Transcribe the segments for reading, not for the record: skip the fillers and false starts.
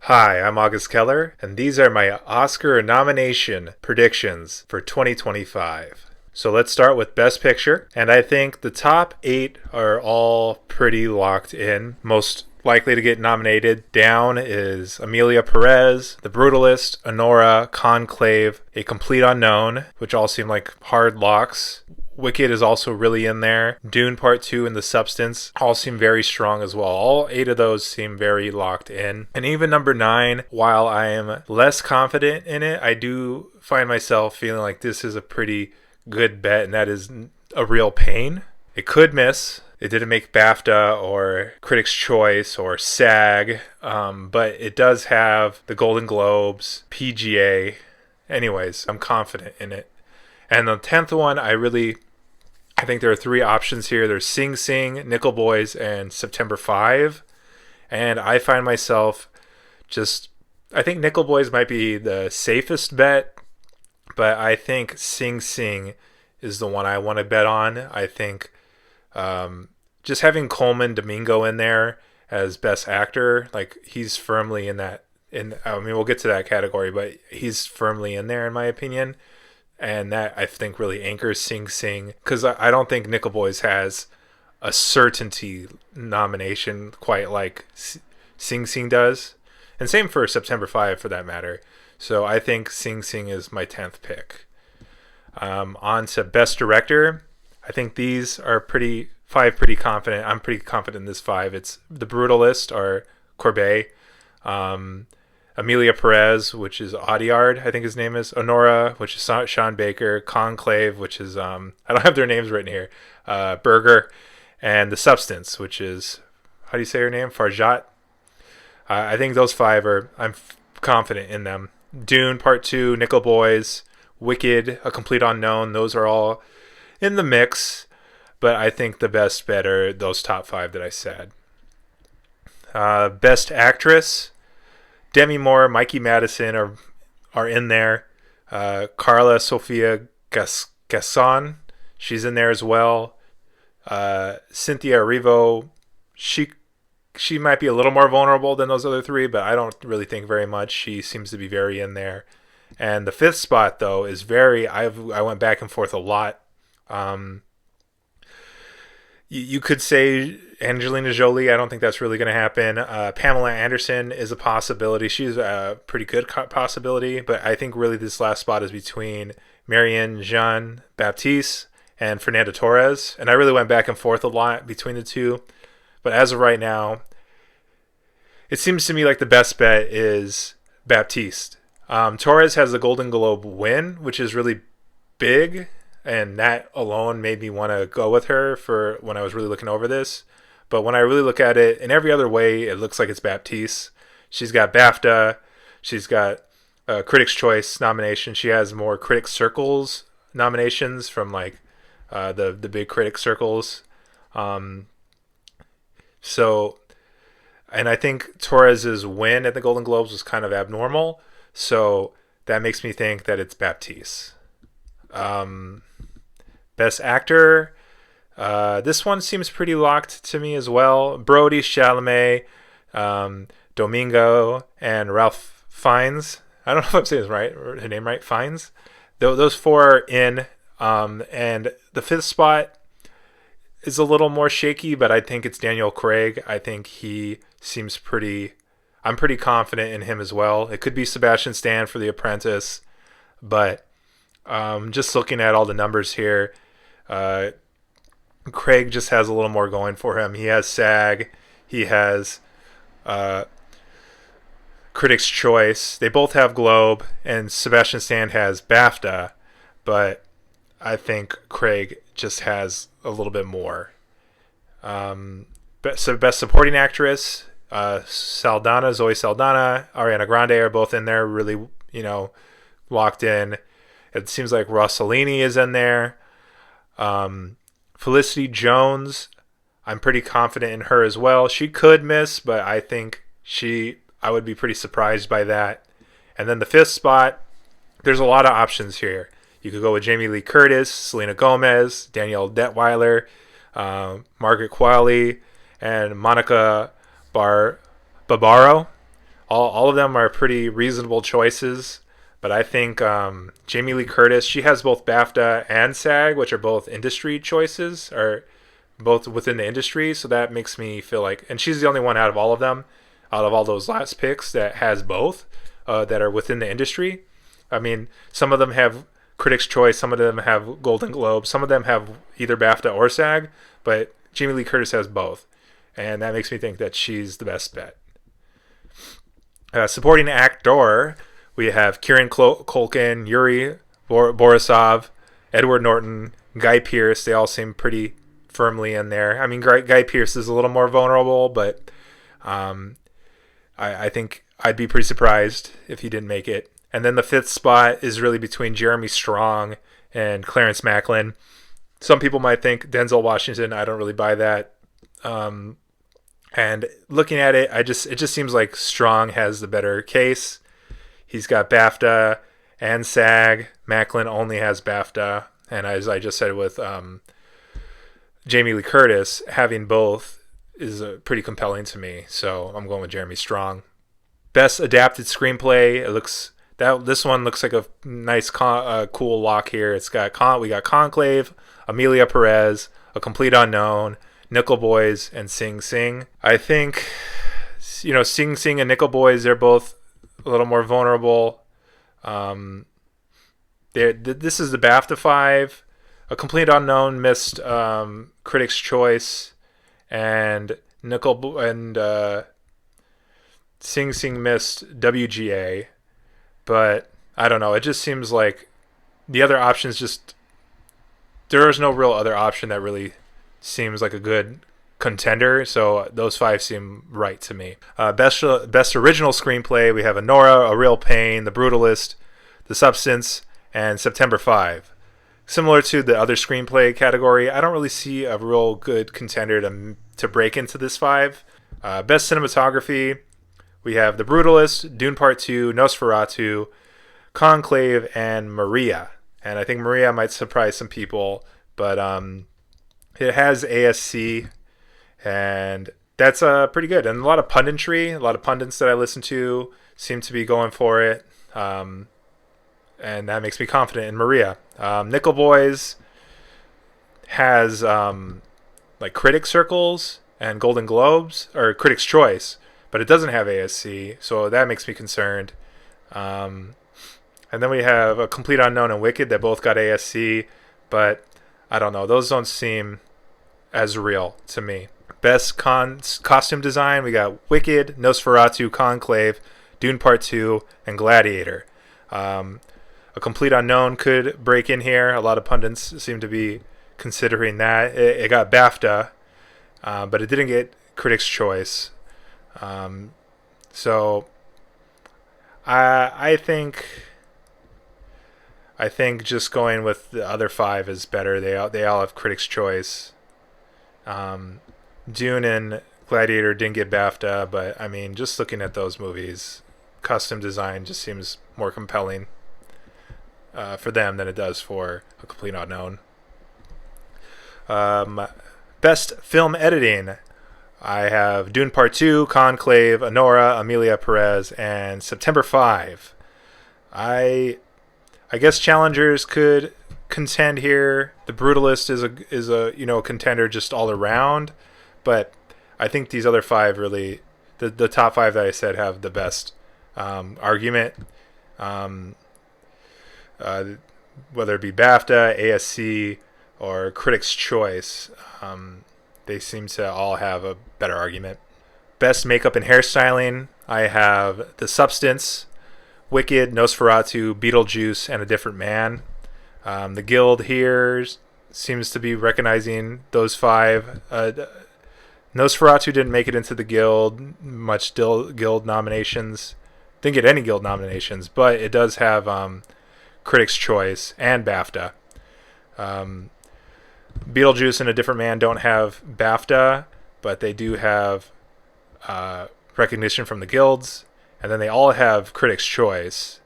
Hi, I'm August Keller, and these are my Oscar nomination predictions for 2025. So let's start with Best Picture, and I think the top 8 are all pretty locked in. Most likely to get nominated down is Amelia Perez, The Brutalist, Anora, Conclave, A Complete Unknown, which all seem like hard locks. Wicked is also really in there. Dune Part 2 and The Substance all seem very strong as well. All 8 of those seem very locked in. And even number 9, while I am less confident in it, I do find myself feeling like this is a pretty good bet, and that is A Real Pain. It could miss. It didn't make BAFTA or Critics' Choice or SAG, but it does have the Golden Globes, PGA. Anyways, I'm confident in it. And the 10th one, I think there are 3 options here. There's Sing Sing, Nickel Boys, and September 5. And I find myself I think Nickel Boys might be the safest bet, but I think Sing Sing is the one I want to bet on. I think just having Coleman Domingo in there as Best Actor, like he's firmly in that. We'll get to that category, but he's firmly in there in my opinion. And that, I think, really anchors Sing Sing. Because I don't think Nickel Boys has a certainty nomination quite like Sing Sing does. And same for September 5, for that matter. So I think Sing Sing is my 10th pick. On to Best Director. I think these are pretty confident. I'm pretty confident in this 5. It's The Brutalist, or Courbet. Amelia Perez, which is Audiard, I think his name is. Honora, which is Sean Baker. Conclave, which is, I don't have their names written here. Berger. And The Substance, which is, how do you say her name? Farjat. I think those 5 I'm confident in them. Dune Part 2, Nickel Boys, Wicked, A Complete Unknown. Those are all in the mix. But I think the best bet are those top 5 that I said. Best Actress. Demi Moore, Mikey Madison are in there. Carla Sofia Gasson, she's in there as well. Cynthia Erivo, she might be a little more vulnerable than those other 3, but I don't really think very much. She seems to be very in there. And the 5th spot though is I went back and forth a lot. You could say Angelina Jolie. I don't think that's really going to happen. Pamela Anderson is a possibility. She's a pretty good possibility. But I think really this last spot is between Marianne Jean Baptiste and Fernanda Torres. And I really went back and forth a lot between the 2. But as of right now, it seems to me like the best bet is Baptiste. Torres has the Golden Globe win, which is really big. And that alone made me want to go with her for when I was really looking over this. But when I really look at it, in every other way, it looks like it's Baptiste. She's got BAFTA. She's got a Critics' Choice nomination. She has more Critics' Circles nominations from like the big critic circles. And I think Torres's win at the Golden Globes was kind of abnormal. So that makes me think that it's Baptiste. Best Actor. This one seems pretty locked to me as well. Brody, Chalamet, Domingo, and Ralph Fiennes. I don't know if I'm saying her name right. Fiennes. Those 4 are in. And the 5th spot is a little more shaky, but I think it's Daniel Craig. I think he seems I'm pretty confident in him as well. It could be Sebastian Stan for The Apprentice, but just looking at all the numbers here, Craig just has a little more going for him. He has SAG. He has Critics' Choice. They both have Globe, and Sebastian Stan has BAFTA, but I think Craig just has a little bit more. Best Supporting Actress, Zoe Saldana, Ariana Grande are both in there, really, locked in. It seems like Rossellini is in there. Felicity Jones, I'm pretty confident in her as well. She could miss, but I think I would be pretty surprised by that. And then the 5th spot, there's a lot of options here. You could go with Jamie Lee Curtis, Selena Gomez, Danielle Detweiler, Margaret Qualley, and Monica Barbaro. All of them are pretty reasonable choices. But I think Jamie Lee Curtis, she has both BAFTA and SAG, which are both industry choices, or both within the industry. So that makes me feel like, and she's the only one out of all of them, out of all those last picks, that has both, that are within the industry. I mean, some of them have Critics' Choice, some of them have Golden Globe, some of them have either BAFTA or SAG, but Jamie Lee Curtis has both. And that makes me think that she's the best bet. Supporting actor, we have Kieran Culkin, Yuri Borisov, Edward Norton, Guy Pearce. They all seem pretty firmly in there. I mean, Guy Pearce is a little more vulnerable, but I think I'd be pretty surprised if he didn't make it. And then the fifth spot is really between Jeremy Strong and Clarence Macklin. Some people might think Denzel Washington. I don't really buy that. And looking at it, it just seems like Strong has the better case. He's got BAFTA and SAG. Macklin only has BAFTA. And as I just said with Jamie Lee Curtis, having both is pretty compelling to me. So I'm going with Jeremy Strong. Best adapted screenplay. This one looks like a nice, cool lock here. We got Conclave, Amelia Perez, A Complete Unknown, Nickel Boys, and Sing Sing. I think, Sing Sing and Nickel Boys, they're both a little more vulnerable. This is the BAFTA 5. A Complete Unknown missed Critics' Choice, and Sing Sing missed WGA. But I don't know. It just seems like the other options there is no real other option that really seems like a good contender. So those 5 seem right to me. Best original screenplay, we have Anora, A Real Pain, The Brutalist, The Substance, and September 5. Similar to the other screenplay category, I don't really see a real good contender to break into this 5. Best cinematography, we have The Brutalist, Dune Part 2, Nosferatu, Conclave, and Maria. And I think Maria might surprise some people, but it has ASC, and that's pretty good. And a lot of punditry, a lot of pundits that I listen to seem to be going for it, and that makes me confident in Maria. Nickel Boys has like critic circles and Golden Globes, or Critics' Choice, but it doesn't have ASC, so that makes me concerned. And then we have A Complete Unknown and Wicked that both got ASC, but I don't know. Those don't seem as real to me. Best costume design, we got Wicked, Nosferatu, Conclave, Dune Part 2, and Gladiator. A Complete Unknown could break in here. A lot of pundits seem to be considering that. It got BAFTA, but it didn't get Critics' Choice. So I think just going with the other 5 is better. They all have Critics' Choice. Dune and Gladiator didn't get BAFTA, but I mean, just looking at those movies, costume design just seems more compelling for them than it does for A Complete Unknown. Best film editing, I have Dune Part 2, Conclave, Anora, Amelia Perez, and September 5. I guess challengers could contend here. The Brutalist is a contender just all around, but I think these other 5 really, the top 5 that I said, have the best argument. Whether it be BAFTA, ASC, or Critics' Choice, they seem to all have a better argument. Best makeup and hairstyling, I have The Substance, Wicked, Nosferatu, Beetlejuice, and A Different Man. The Guild here seems to be recognizing those 5. Nosferatu didn't make it into the Guild, much Guild nominations. Didn't get any Guild nominations, but it does have Critics' Choice and BAFTA. Beetlejuice and A Different Man don't have BAFTA, but they do have recognition from the guilds, and then they all have Critics' Choice.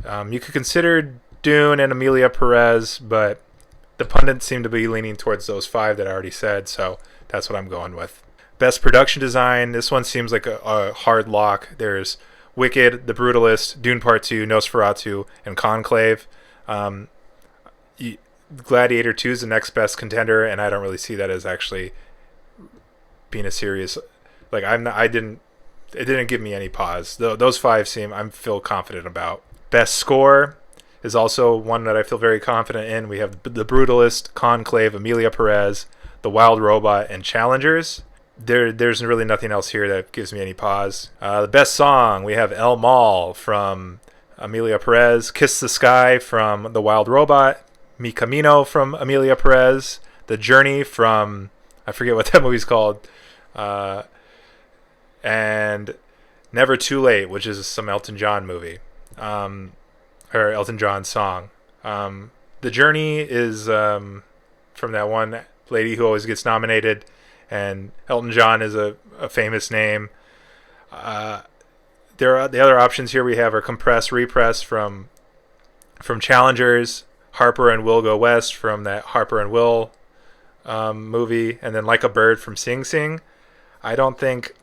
You could consider Dune and Amelia Perez, but the pundits seem to be leaning towards those 5 that I already said, so that's what I'm going with. Best production design, this one seems like a hard lock. There's Wicked, The Brutalist, Dune Part 2, Nosferatu, and Conclave. Gladiator 2 is the next best contender, and I don't really see that as actually being a serious... Like, it didn't give me any pause. Those 5 I feel confident about. Best score is also one that I feel very confident in. We have The Brutalist, Conclave, Emilia Perez, The Wild Robot, and Challengers. There's really nothing else here that gives me any pause. The best song, we have El Mal from Emilia Perez, Kiss the Sky from The Wild Robot, Mi Camino from Emilia Perez, The Journey from, I forget what that movie's called, and Never Too Late, which is some Elton John movie, or Elton John song. The Journey is from that one lady who always gets nominated, and Elton John is a famous name. The other options here we have are Compress, Repress from Challengers, Harper and Will Go West from that Harper and Will movie, and then Like a Bird from Sing Sing. I don't think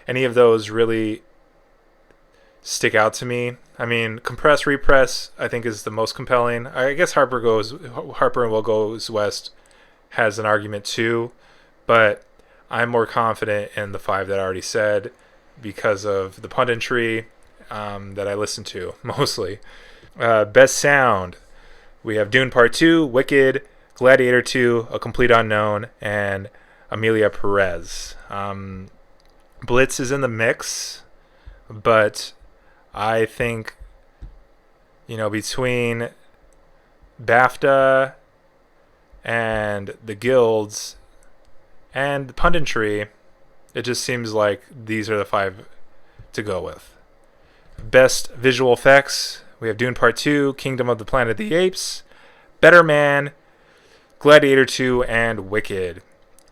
any of those really stick out to me. I mean, Compress, Repress I think is the most compelling. I guess Harper and Will Goes West has an argument too, but I'm more confident in the 5 that I already said because of the punditry that I listen to mostly. Best sound, we have Dune Part 2, Wicked, Gladiator 2, A Complete Unknown, and Emilia Perez. Blitz is in the mix, but I think, between BAFTA and the guilds and the punditry, it just seems like these are the 5 to go with. Best visual effects, we have Dune Part 2, Kingdom of the Planet of the Apes, Better Man, Gladiator 2, and Wicked.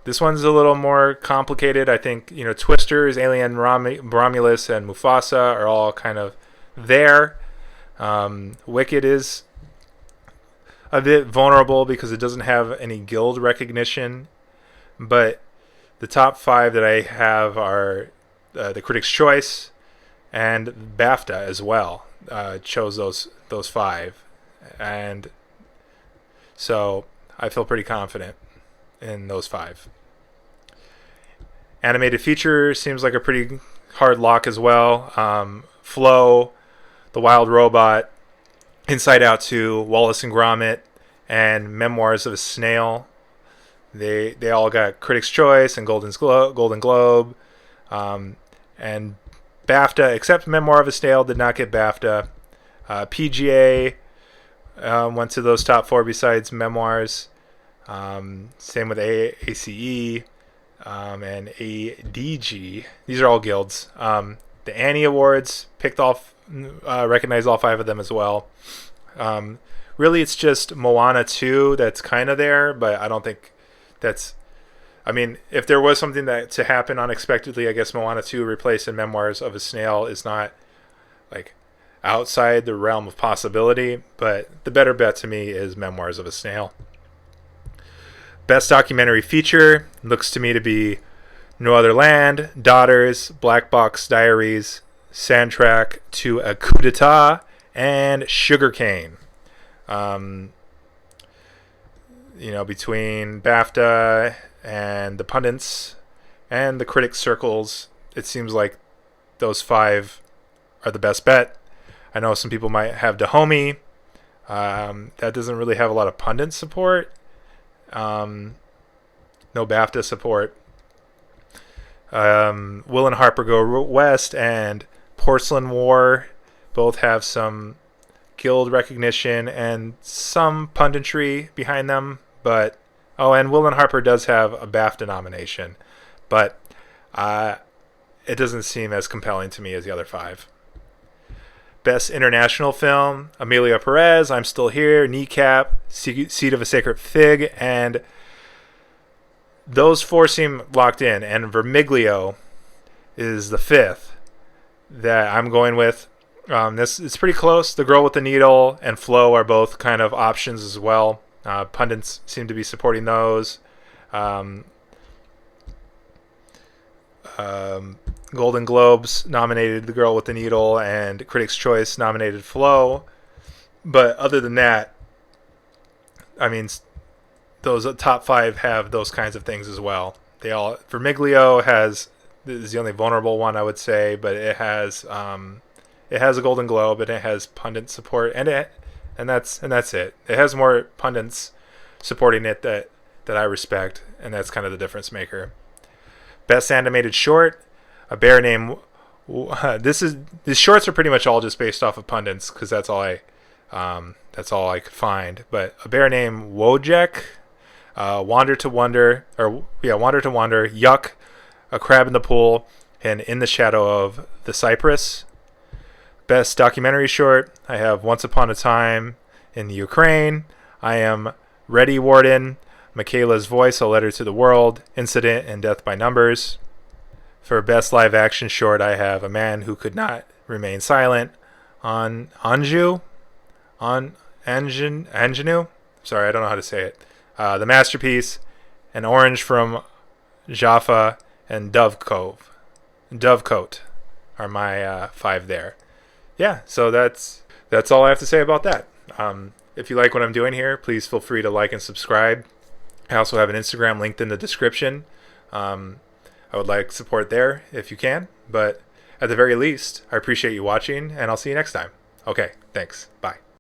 This one's a little more complicated. I think, Twisters, Alien Romulus, and Mufasa are all kind of there. Wicked is a bit vulnerable because it doesn't have any guild recognition, but the top 5 that I have are the Critics' Choice and BAFTA as well. Chose those 5, and so I feel pretty confident in those 5. Animated feature seems like a pretty hard lock as well. Flow, The Wild Robot, Inside Out 2, Wallace and Gromit, and Memoirs of a Snail. They all got Critics' Choice and Golden Globe, and BAFTA, except Memoir of a Snail, did not get BAFTA. PGA went to those top 4 besides Memoirs. Same with ACE and ADG. These are all guilds. The Annie Awards recognized all 5 of them as well. Really, it's just Moana 2 that's kind of there, but I don't think that's... I mean, if there was something to happen unexpectedly, I guess Moana 2 replacing Memoirs of a Snail is not outside the realm of possibility, but the better bet to me is Memoirs of a Snail. Best documentary feature looks to me to be No Other Land, Daughters, Black Box Diaries, Soundtrack to a Coup d'etat, and Sugarcane. Between BAFTA and the pundits and the critic circles, it seems like those 5 are the best bet. I know some people might have Dahomey. That doesn't really have a lot of pundit support. No BAFTA support. Will and Harper Go West and Porcelain War both have some guild recognition and some punditry behind them, but and Will and Harper does have a BAFTA nomination, but it doesn't seem as compelling to me as the other 5. Best international film, Emilia Perez, I'm Still Here, Kneecap, Seed of a Sacred Fig, and those 4 seem locked in, and Vermiglio is the 5th that I'm going with. It's pretty close. The Girl with the Needle and Flow are both kind of options as well. Pundits seem to be supporting those. Golden Globes nominated The Girl with the Needle, and Critics' Choice nominated Flow. But other than that, I mean, those top 5 have those kinds of things as well. They all, Vermiglio is the only vulnerable one, I would say, but it has a Golden Globe, and it has pundit support, and that's it. It has more pundits supporting it that I respect, and that's kind of the difference maker. Best Animated Short, A Bear Named these shorts are pretty much all just based off of pundits because that's all I could find. But A Bear Named Wojek, Wander to Wonder, Yuck, A Crab in the Pool, and In the Shadow of the Cypress. Best Documentary Short, I have Once Upon a Time in the Ukraine, I Am Ready Warden, Michaela's Voice, A Letter to the World, Incident, and Death by Numbers. For Best Live Action Short, I have A Man Who Could Not Remain Silent, Anjou. Sorry, I don't know how to say it. The Masterpiece, An Orange from Jaffa, and Dovecote are my 5 there. Yeah, so that's all I have to say about that. If you like what I'm doing here, please feel free to like and subscribe. I also have an Instagram linked in the description. I would like support there if you can, but at the very least, I appreciate you watching, and I'll see you next time. Okay, thanks. Bye.